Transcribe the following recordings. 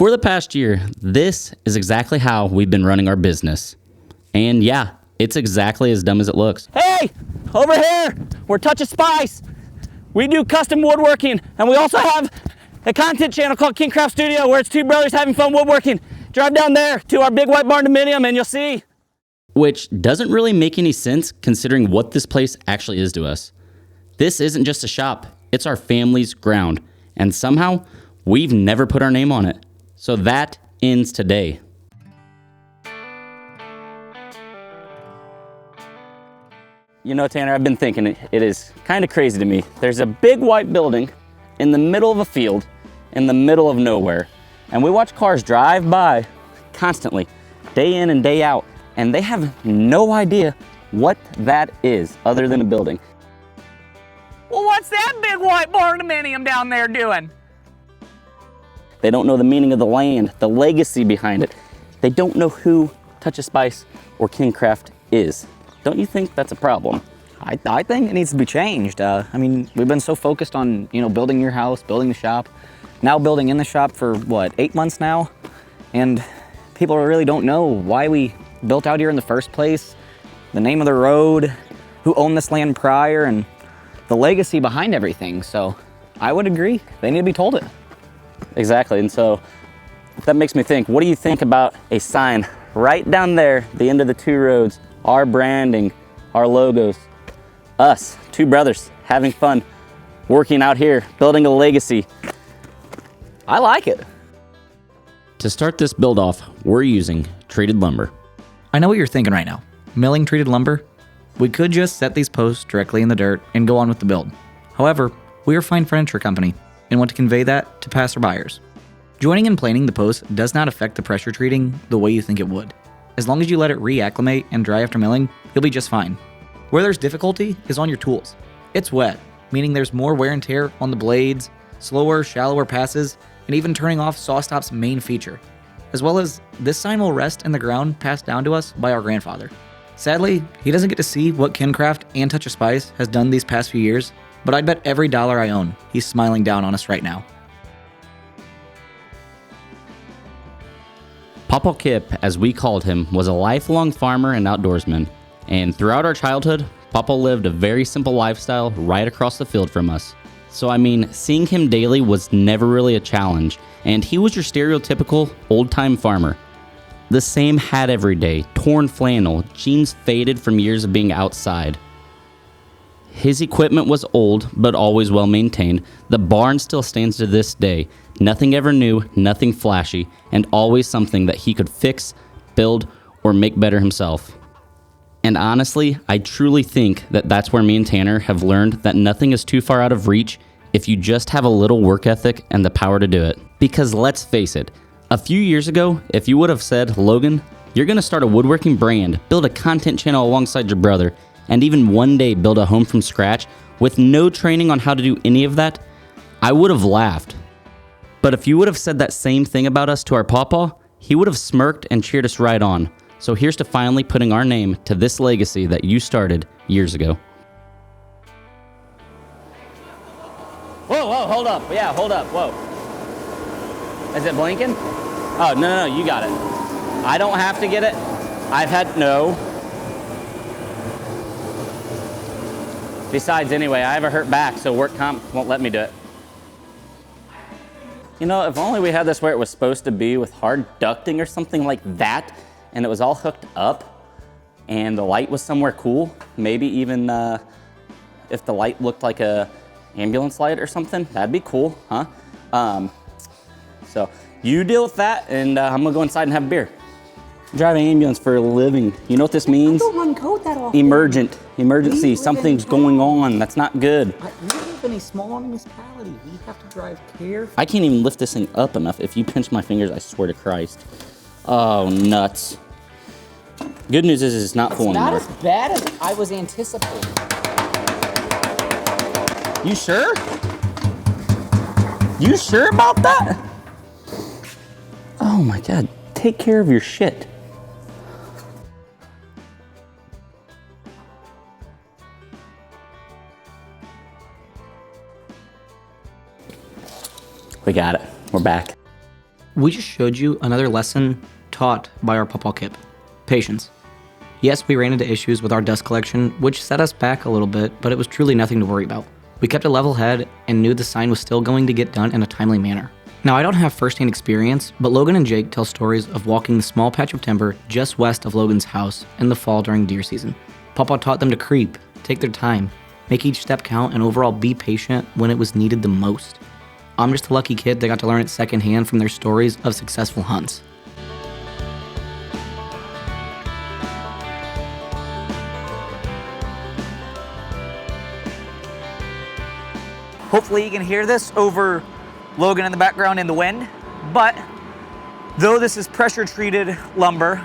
For the past year, this is exactly how we've been running our business. And yeah, it's exactly as dumb as it looks. Hey, over here, we're Touch of Spice. We do custom woodworking, and we also have a content channel called KinCraft Studio where it's two brothers having fun woodworking. Drive down there to our big white barn dominium and you'll see. Which doesn't really make any sense considering what this place actually is to us. This isn't just a shop, it's our family's ground. And somehow, we've never put our name on it. So that ends today. You know, Tanner, I've been thinking it is kind of crazy to me. There's a big white building in the middle of a field, in the middle of nowhere. And we watch cars drive by constantly, day in and day out, and they have no idea what that is other than a building. Well, what's that big white barn dominium down there doing? They don't know the meaning of the land, the legacy behind it. They don't know who Touch of Spice or KinCraft is. Don't you think that's a problem? I think it needs to be changed. I mean, we've been so focused on, building your house, building the shop, now building in the shop for what, 8 months now? And people really don't know why we built out here in the first place, the name of the road, who owned this land prior, and the legacy behind everything. So I would agree, they need to be told it. Exactly, and so that makes me think, what do you think about a sign right down there, the end of the two roads, our branding, our logos, us, two brothers having fun, working out here, building a legacy. I like it. To start this build off, we're using treated lumber. I know what you're thinking right now. Milling treated lumber? We could just set these posts directly in the dirt and go on with the build. However, we are a fine furniture company and want to convey that to passerbyers. Joining and planing the post does not affect the pressure treating the way you think it would. As long as you let it reacclimate and dry after milling, you'll be just fine. Where there's difficulty is on your tools. It's wet, meaning there's more wear and tear on the blades, slower, shallower passes, and even turning off SawStop's main feature. As well as, this sign will rest in the ground passed down to us by our grandfather. Sadly, he doesn't get to see what KinCraft and Touch of Spice has done these past few years, but I'd bet every dollar I own, he's smiling down on us right now. Papa Kip, as we called him, was a lifelong farmer and outdoorsman. And throughout our childhood, Papa lived a very simple lifestyle right across the field from us. So I mean, seeing him daily was never really a challenge, and he was your stereotypical old-time farmer. The same hat every day, torn flannel, jeans faded from years of being outside. His equipment was old, but always well maintained. The barn still stands to this day. Nothing ever new, nothing flashy, and always something that he could fix, build, or make better himself. And honestly, I truly think that that's where me and Tanner have learned that nothing is too far out of reach if you just have a little work ethic and the power to do it. Because let's face it, a few years ago, if you would have said, Logan, you're gonna start a woodworking brand, build a content channel alongside your brother, and even one day build a home from scratch with no training on how to do any of that, I would have laughed. But if you would have said that same thing about us to our pawpaw, he would have smirked and cheered us right on. So here's to finally putting our name to this legacy that you started years ago. Whoa, hold up. Yeah, hold up, whoa. Is it blinking? Oh, no, you got it. I don't have to get it. No. Besides, anyway, I have a hurt back, so work comp won't let me do it. You know, if only we had this where it was supposed to be with hard ducting or something like that, and it was all hooked up, and the light was somewhere cool. Maybe even if the light looked like a ambulance light or something, that'd be cool, huh? So you deal with that, and I'm gonna go inside and have a beer. I'm driving an ambulance for a living. You know what this means? I don't run code that often. Emergency, something's going on. That's not good. We live in a small municipality. We have to drive carefully. I can't even lift this thing up enough. If you pinch my fingers, I swear to Christ. Oh, nuts. Good news is it's not full anymore. Not as bad as I was anticipating. You sure? You sure about that? Oh my God, take care of your shit. We got it, we're back. We just showed you another lesson taught by our Pawpaw Kip. Patience. Yes, we ran into issues with our dust collection, which set us back a little bit, but it was truly nothing to worry about. We kept a level head and knew the sign was still going to get done in a timely manner. Now, I don't have first-hand experience, but Logan and Jake tell stories of walking the small patch of timber just west of Logan's house in the fall during deer season. Pawpaw taught them to creep, take their time, make each step count, and overall be patient when it was needed the most. I'm just a lucky kid that got to learn it secondhand from their stories of successful hunts. Hopefully you can hear this over Logan in the background in the wind, but though this is pressure treated lumber,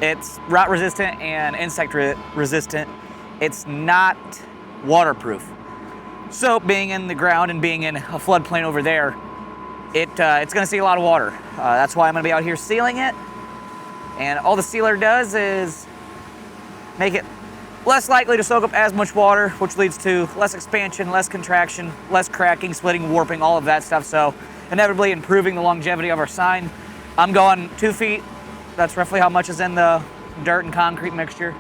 it's rot resistant and insect resistant, it's not waterproof. So being in the ground and being in a floodplain over there, it's gonna see a lot of water. That's why I'm gonna be out here sealing it. And all the sealer does is make it less likely to soak up as much water, which leads to less expansion, less contraction, less cracking, splitting, warping, all of that stuff. So inevitably improving the longevity of our sign. I'm going 2 feet. That's roughly how much is in the dirt and concrete mixture.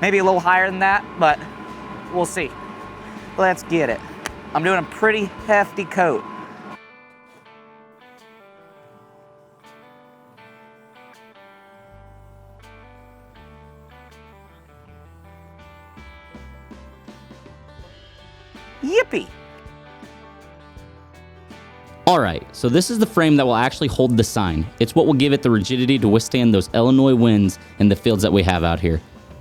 Maybe a little higher than that, but we'll see. Let's get it. I'm doing a pretty hefty coat. Yippee! Alright, so this is the frame that will actually hold the sign. It's what will give it the rigidity to withstand those Illinois winds in the fields that we have out here.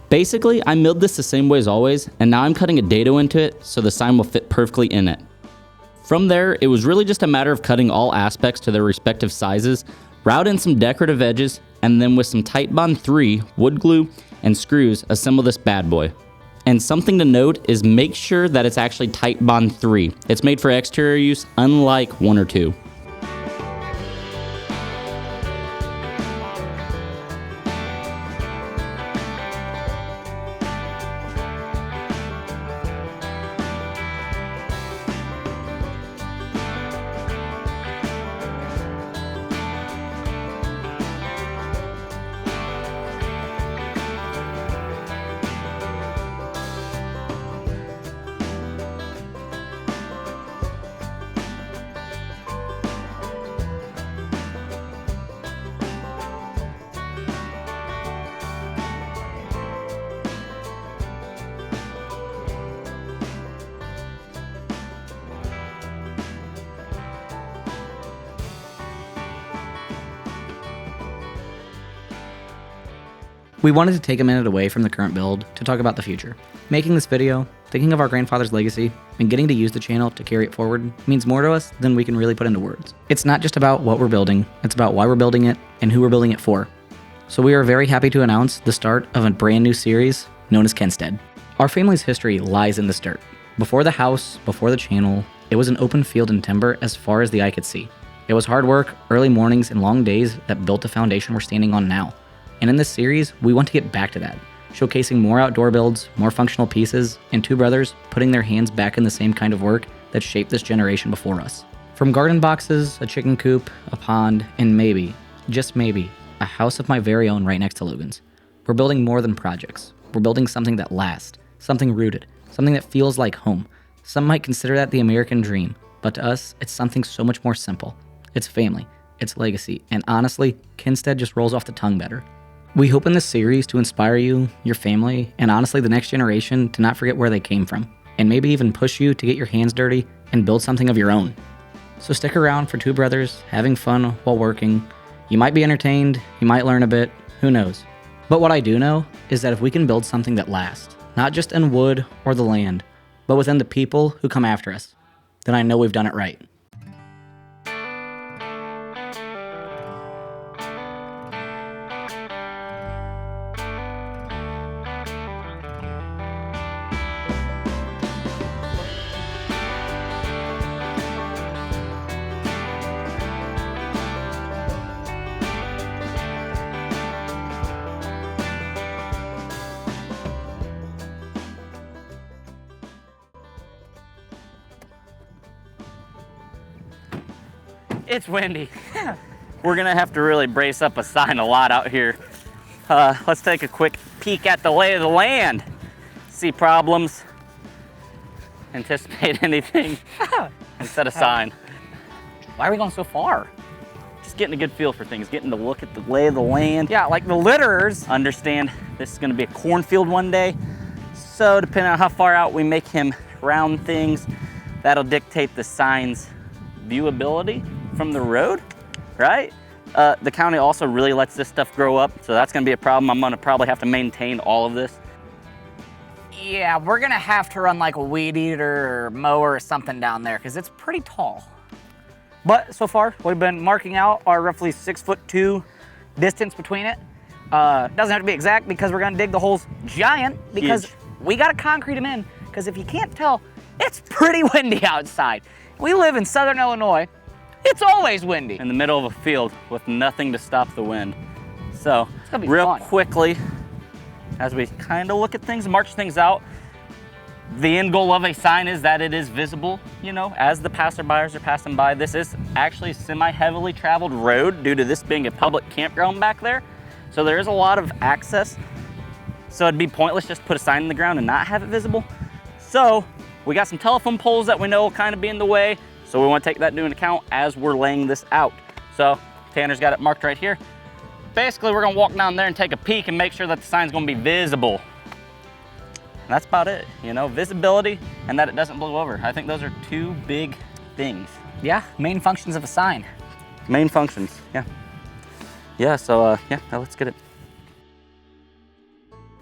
Basically, I milled this the same way as always, and now I'm cutting a dado into it so the sign will fit perfectly in it. From there, it was really just a matter of cutting all aspects to their respective sizes, route in some decorative edges, and then with some Titebond 3 wood glue and screws, assemble this bad boy. And something to note is make sure that it's actually Titebond 3. It's made for exterior use, unlike 1 or 2. We wanted to take a minute away from the current build to talk about the future. Making this video, thinking of our grandfather's legacy, and getting to use the channel to carry it forward means more to us than we can really put into words. It's not just about what we're building, it's about why we're building it and who we're building it for. So we are very happy to announce the start of a brand new series known as KinStead. Our family's history lies in this dirt. Before the house, before the channel, it was an open field and timber as far as the eye could see. It was hard work, early mornings, and long days that built the foundation we're standing on now. And in this series, we want to get back to that, showcasing more outdoor builds, more functional pieces, and two brothers putting their hands back in the same kind of work that shaped this generation before us. From garden boxes, a chicken coop, a pond, and maybe, just maybe, a house of my very own right next to Logan's. We're building more than projects. We're building something that lasts, something rooted, something that feels like home. Some might consider that the American dream, but to us, it's something so much more simple. It's family, it's legacy, and honestly, KinStead just rolls off the tongue better. We hope in this series to inspire you, your family, and honestly the next generation to not forget where they came from, and maybe even push you to get your hands dirty and build something of your own. So stick around for two brothers having fun while working. You might be entertained, you might learn a bit, who knows. But what I do know is that if we can build something that lasts, not just in wood or the land, but within the people who come after us, then I know we've done it right. It's windy. We're gonna have to really brace up a sign a lot out here. Let's take a quick peek at the lay of the land. See problems, anticipate anything instead of sign. Why are we going so far? Just getting a good feel for things, getting to look at the lay of the land. Yeah, like the litterers. Understand this is gonna be a cornfield one day. So depending on how far out we make him round things, that'll dictate the sign's viewability from the road, right? The county also really lets this stuff grow up, so that's gonna be a problem. I'm gonna probably have to maintain all of this. Yeah, we're gonna have to run like a weed eater or mower or something down there because it's pretty tall. But so far, we've been marking out our roughly 6'2" distance between it. Doesn't have to be exact because we're gonna dig the holes giant because Huge. we gotta concrete them in. Because if you can't tell, it's pretty windy outside. We live in Southern Illinois. It's always windy. In the middle of a field with nothing to stop the wind. So gonna be real fun. quickly, as we kind of look at things, march things out, the end goal of a sign is that it is visible, you know, as the passerbyers are passing by. This is actually a semi-heavily traveled road due to this being a public campground back there. So there is a lot of access. So it'd be pointless just to put a sign in the ground and not have it visible. So we got some telephone poles that we know will kind of be in the way. So we want to take that into account as we're laying this out. So Tanner's got it marked right here. Basically, we're gonna walk down there and take a peek and make sure that the sign's gonna be visible. And that's about it, you know, visibility and that it doesn't blow over. I think those are two big things. Yeah, main functions of a sign. Main functions, yeah. Yeah, so yeah, now let's get it.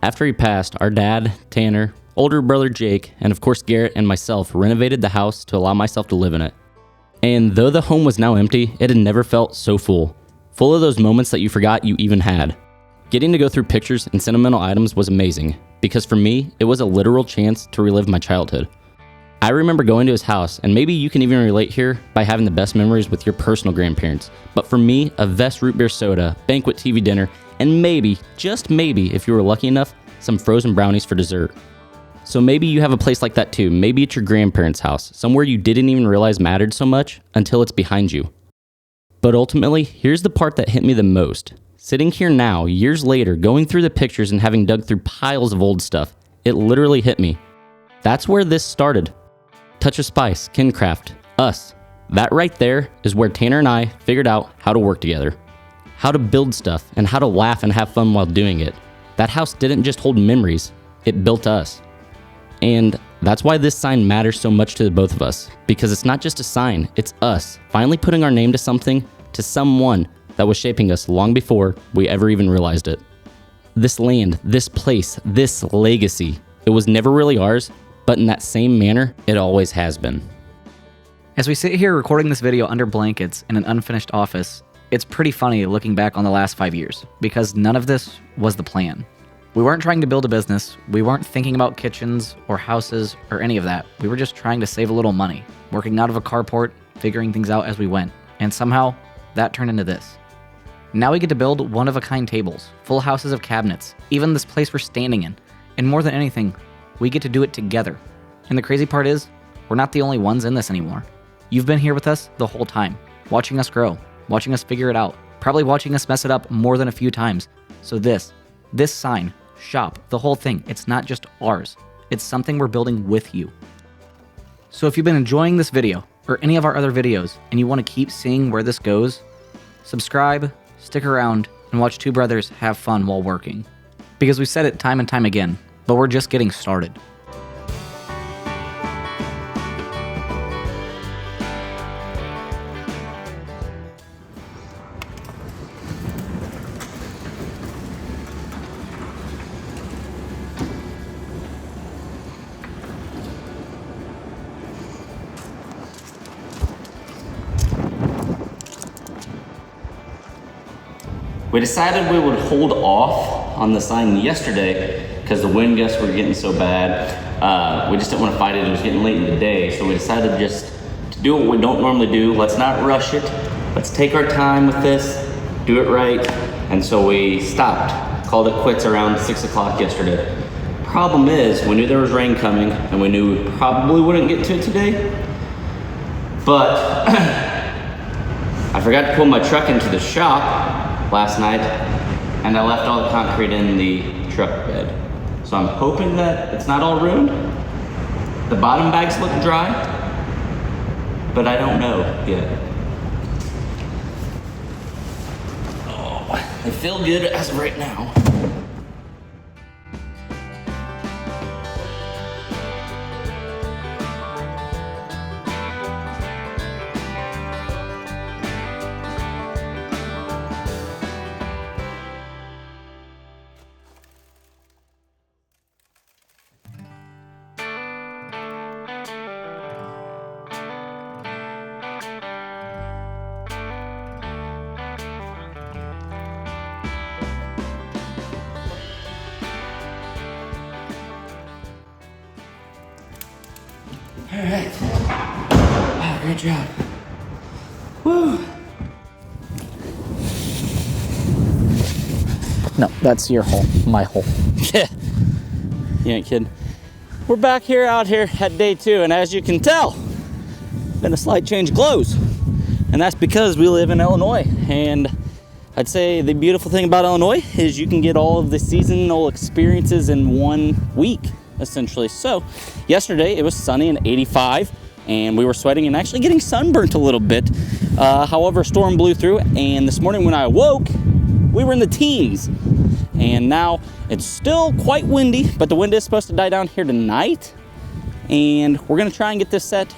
After he passed, our dad, Tanner, older brother Jake, and of course Garrett and myself renovated the house to allow myself to live in it. And though the home was now empty, it had never felt so full. Full of those moments that you forgot you even had. Getting to go through pictures and sentimental items was amazing, because for me, it was a literal chance to relive my childhood. I remember going to his house, and maybe you can even relate here by having the best memories with your personal grandparents. But for me, a Vest root beer soda, banquet TV dinner, and maybe, just maybe, if you were lucky enough, some frozen brownies for dessert. So maybe you have a place like that too. Maybe it's your grandparents' house, somewhere you didn't even realize mattered so much until it's behind you. But ultimately, here's the part that hit me the most. Sitting here now, years later, going through the pictures and having dug through piles of old stuff, it literally hit me. That's where this started. Touch of Spice, KinCraft, us. That right there is where Tanner and I figured out how to work together. How to build stuff and how to laugh and have fun while doing it. That house didn't just hold memories, it built us. And that's why this sign matters so much to the both of us, because it's not just a sign, it's us finally putting our name to something, to someone that was shaping us long before we ever even realized it. This land, this place, this legacy, it was never really ours, but in that same manner, it always has been. As we sit here recording this video under blankets in an unfinished office, it's pretty funny looking back on the last 5 years, because none of this was the plan. We weren't trying to build a business, we weren't thinking about kitchens or houses or any of that. We were just trying to save a little money, working out of a carport, figuring things out as we went, and somehow that turned into this. Now we get to build one-of-a-kind tables, full houses of cabinets, even this place we're standing in, and more than anything, we get to do it together. And the crazy part is, we're not the only ones in this anymore. You've been here with us the whole time, watching us grow, watching us figure it out, probably watching us mess it up more than a few times. So this sign, shop, the whole thing, it's not just ours. It's something we're building with you. So if you've been enjoying this video, or any of our other videos, and you want to keep seeing where this goes, subscribe, stick around, and watch two brothers have fun while working. Because we've said it time and time again, but we're just getting started. We decided we would hold off on the sign yesterday because the wind gusts were getting so bad. We just didn't want to fight it. It was getting late in the day, so we decided just to do what we don't normally do. Let's not rush it. Let's take our time with this, do it right. And so we stopped, called it quits around 6 o'clock yesterday. Problem is, we knew there was rain coming and we knew we probably wouldn't get to it today. But I forgot to pull my truck into the shop last night, and I left all the concrete in the truck bed. So I'm hoping that it's not all ruined. The bottom bags look dry, but I don't know yet. Oh, they feel good as of right now. All right. Wow, great job. Woo. No, that's your hole, my hole. Yeah, you ain't kidding. We're back here out here at day 2, and as you can tell, been a slight change of clothes. And that's because we live in Illinois. And I'd say the beautiful thing about Illinois is you can get all of the seasonal experiences in 1 week, essentially. So yesterday it was sunny and 85, and we were sweating and actually getting sunburnt a little bit. However, a storm blew through, and this morning when I awoke, we were in the teens. And now it's still quite windy, but the wind is supposed to die down here tonight. And we're gonna try and get this set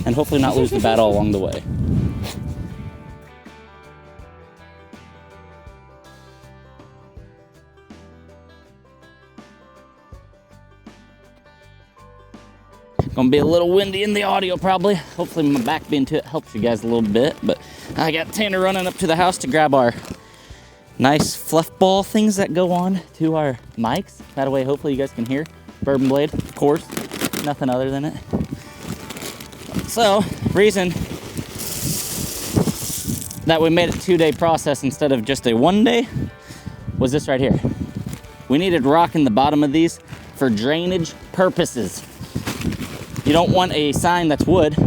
and hopefully not lose the battle along the way. Gonna be a little windy in the audio probably. Hopefully my back being to it helps you guys a little bit. But I got Tanner running up to the house to grab our nice fluff ball things that go on to our mics. That way hopefully you guys can hear. Bourbon blade, of course. Nothing other than it. So, reason that we made it a 2-day process instead of just a 1-day was this right here. We needed rock in the bottom of these for drainage purposes. You don't want a sign that's wood. Fuck.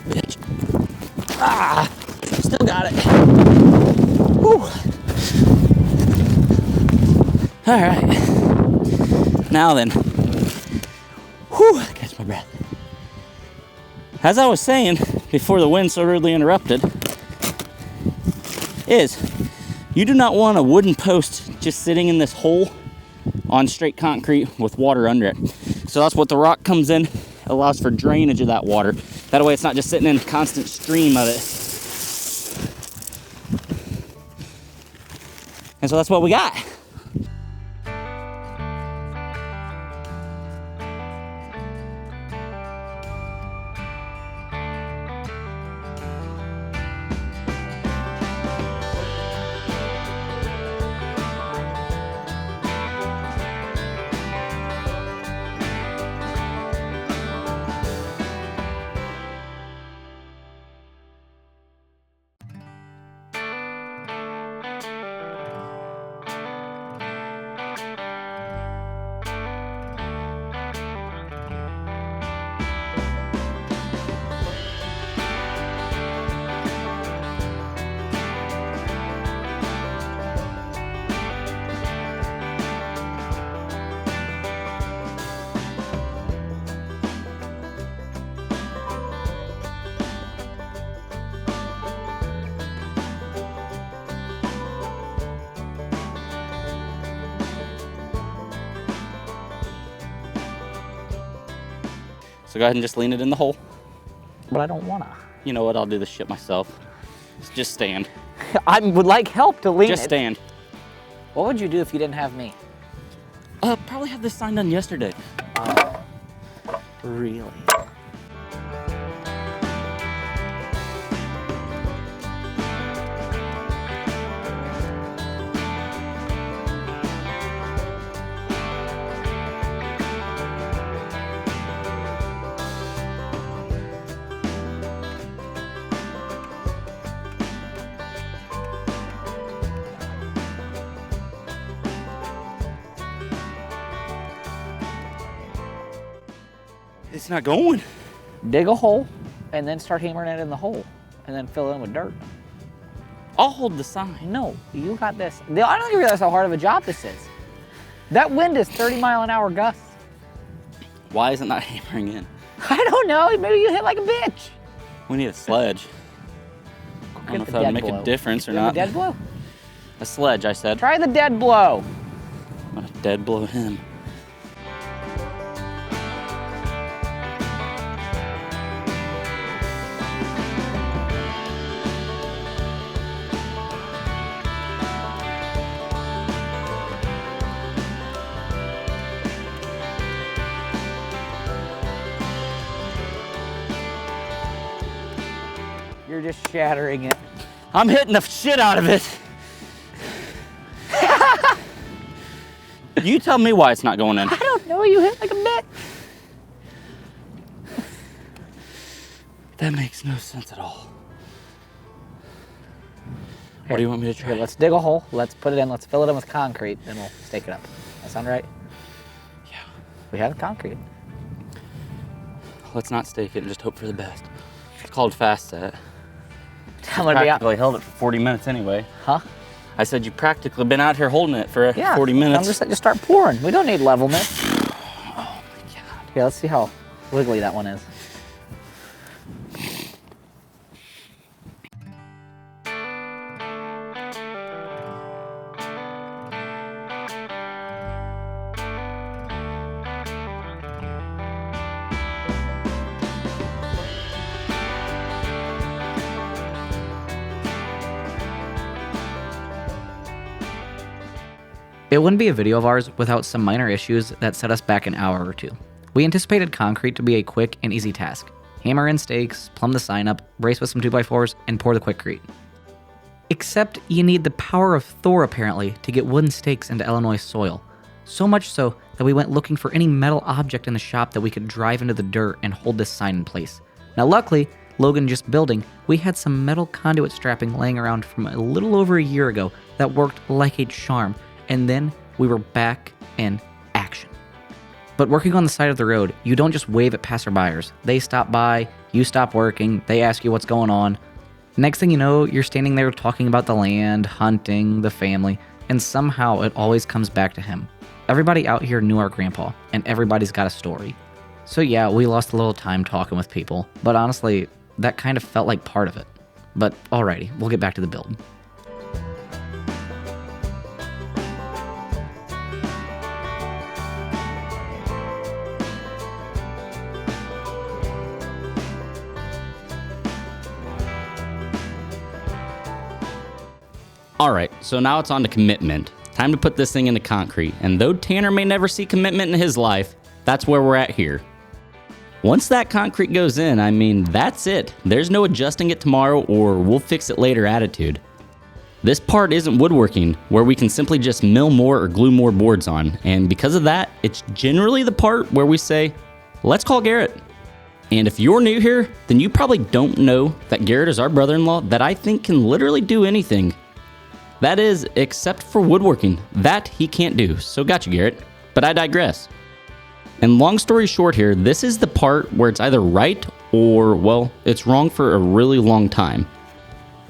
Bitch. Ah, still got it. Whew. All right. Now then. Whew, catch my breath. As I was saying before the wind so rudely interrupted, is you do not want a wooden post just sitting in this hole on straight concrete with water under it. So that's what the rock comes in, allows for drainage of that water. That way it's not just sitting in a constant stream of it. And so that's what we got. So go ahead and just lean it in the hole. But I don't wanna. You know what, I'll do this shit myself. Just stand. I would like help to lean Just it. stand. What would you do if you didn't have me? Probably had this sign done yesterday. Really? It's not going. Dig a hole and then start hammering it in the hole and then fill it in with dirt. I'll hold the sign. No, you got this. I don't think you realize how hard of a job this is. That wind is 30-mile-an-hour gusts. Why is it not hammering in? I don't know. Maybe you hit like a bitch. We need a sledge. I don't know if that would make a difference or You have not. a dead blow? A sledge, I said. Try the dead blow. I'm gonna dead blow him. You're just shattering it. I'm hitting the shit out of it. You tell me why it's not going in. I don't know. You hit like a bitch. That makes no sense at all. What do you want me to try? Here, let's dig a hole. Let's put it in. Let's fill it in with concrete, then we'll stake it up. That sound right? Yeah. We have concrete. Let's not stake it and just hope for the best. It's called fast set. I'm gonna be out. Practically held it for 40 minutes anyway. Huh? I said you practically been out here holding it for Yeah. 40 minutes. I'm just start pouring. We don't need levelness. Oh my god. Here, let's see how wiggly that one is. It wouldn't be a video of ours without some minor issues that set us back an hour or two. We anticipated concrete to be a quick and easy task. Hammer in stakes, plumb the sign up, brace with some 2x4s, and pour the quickcrete. Except you need the power of Thor apparently to get wooden stakes into Illinois soil. So much so that we went looking for any metal object in the shop that we could drive into the dirt and hold this sign in place. Now luckily, Logan just building, we had some metal conduit strapping laying around from a little over a year ago that worked like a charm, and then we were back in action. But working on the side of the road, you don't just wave at passerbyers. They stop by, you stop working, they ask you what's going on. Next thing you know, you're standing there talking about the land, hunting, the family, and somehow it always comes back to him. Everybody out here knew our grandpa, and everybody's got a story. So yeah, we lost a little time talking with people, but honestly, that kind of felt like part of it. But alrighty, we'll get back to the build. Alright, so now it's on to commitment. Time to put this thing into concrete, and though Tanner may never see commitment in his life, that's where we're at here. Once that concrete goes in, I mean, that's it. There's no adjusting it tomorrow or we'll fix it later attitude. This part isn't woodworking, where we can simply just mill more or glue more boards on, and because of that, it's generally the part where we say, let's call Garrett. And if you're new here, then you probably don't know that Garrett is our brother-in-law that I think can literally do anything. That is, except for woodworking. That he can't do, so gotcha, Garrett. But I digress. And long story short here, this is the part where it's either right or, well, it's wrong for a really long time.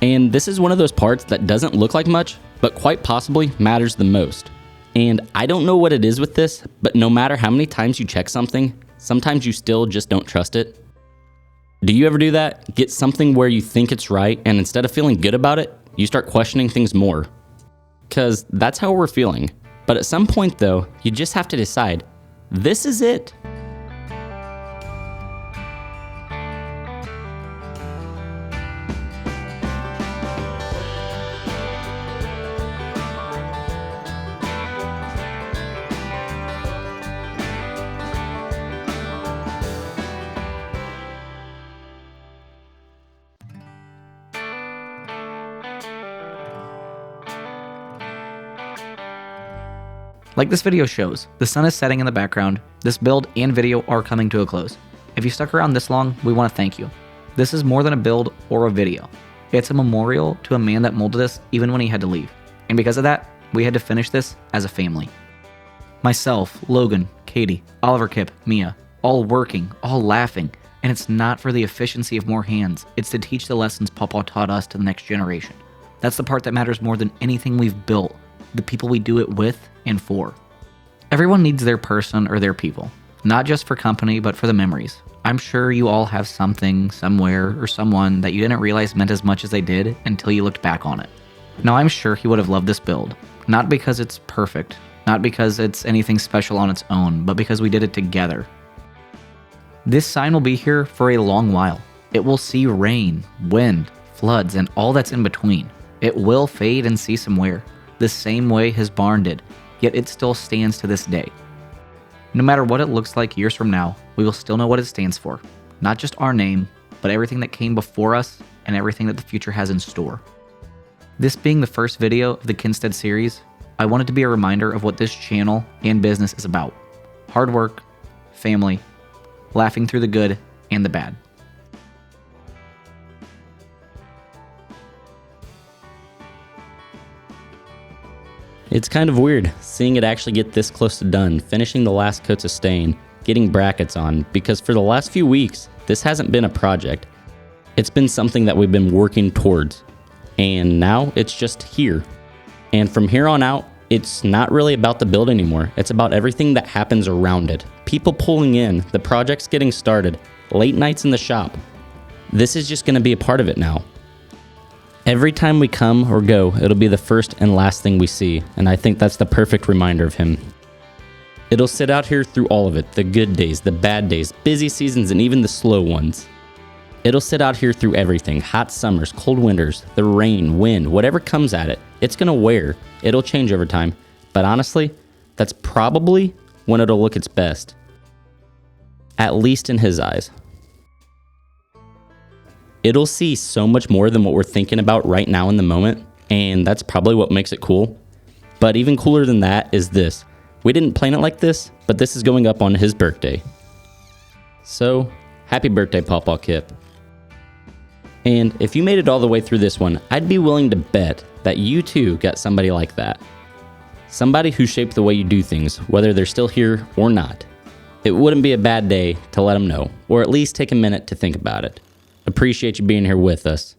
And this is one of those parts that doesn't look like much, but quite possibly matters the most. And I don't know what it is with this, but no matter how many times you check something, sometimes you still just don't trust it. Do you ever do that? Get something where you think it's right, and instead of feeling good about it, you start questioning things more. Because that's how we're feeling. But at some point though, you just have to decide, this is it. Like this video shows, the sun is setting in the background. This build and video are coming to a close. If you stuck around this long, we want to thank you. This is more than a build or a video. It's a memorial to a man that molded us even when he had to leave. And because of that, we had to finish this as a family. Myself, Logan, Katie, Oliver Kipp, Mia, all working, all laughing, and it's not for the efficiency of more hands. It's to teach the lessons Papa taught us to the next generation. That's the part that matters more than anything we've built, the people we do it with and for. Everyone needs their person or their people, not just for company, but for the memories. I'm sure you all have something, somewhere, or someone that you didn't realize meant as much as they did until you looked back on it. Now, I'm sure he would have loved this build, not because it's perfect, not because it's anything special on its own, but because we did it together. This sign will be here for a long while. It will see rain, wind, floods, and all that's in between. It will fade and see some wear, the same way his barn did, yet it still stands to this day. No matter what it looks like years from now, we will still know what it stands for. Not just our name, but everything that came before us and everything that the future has in store. This being the first video of the KinStead series, I want it to be a reminder of what this channel and business is about. Hard work, family, laughing through the good and the bad. It's kind of weird seeing it actually get this close to done, finishing the last coats of stain, getting brackets on, because for the last few weeks, this hasn't been a project. It's been something that we've been working towards, and now it's just here. And from here on out, it's not really about the build anymore. It's about everything that happens around it. People pulling in, the projects getting started, late nights in the shop. This is just going to be a part of it now. Every time we come or go, it'll be the first and last thing we see, and I think that's the perfect reminder of him. It'll sit out here through all of it, the good days, the bad days, busy seasons, and even the slow ones. It'll sit out here through everything, hot summers, cold winters, the rain, wind, whatever comes at it. It's gonna wear. It'll change over time, but honestly, that's probably when it'll look its best. At least in his eyes. It'll see so much more than what we're thinking about right now in the moment, and that's probably what makes it cool. But even cooler than that is this. We didn't plan it like this, but this is going up on his birthday. So, happy birthday, Pawpaw Kip. And if you made it all the way through this one, I'd be willing to bet that you too got somebody like that. Somebody who shaped the way you do things, whether they're still here or not. It wouldn't be a bad day to let them know, or at least take a minute to think about it. Appreciate you being here with us.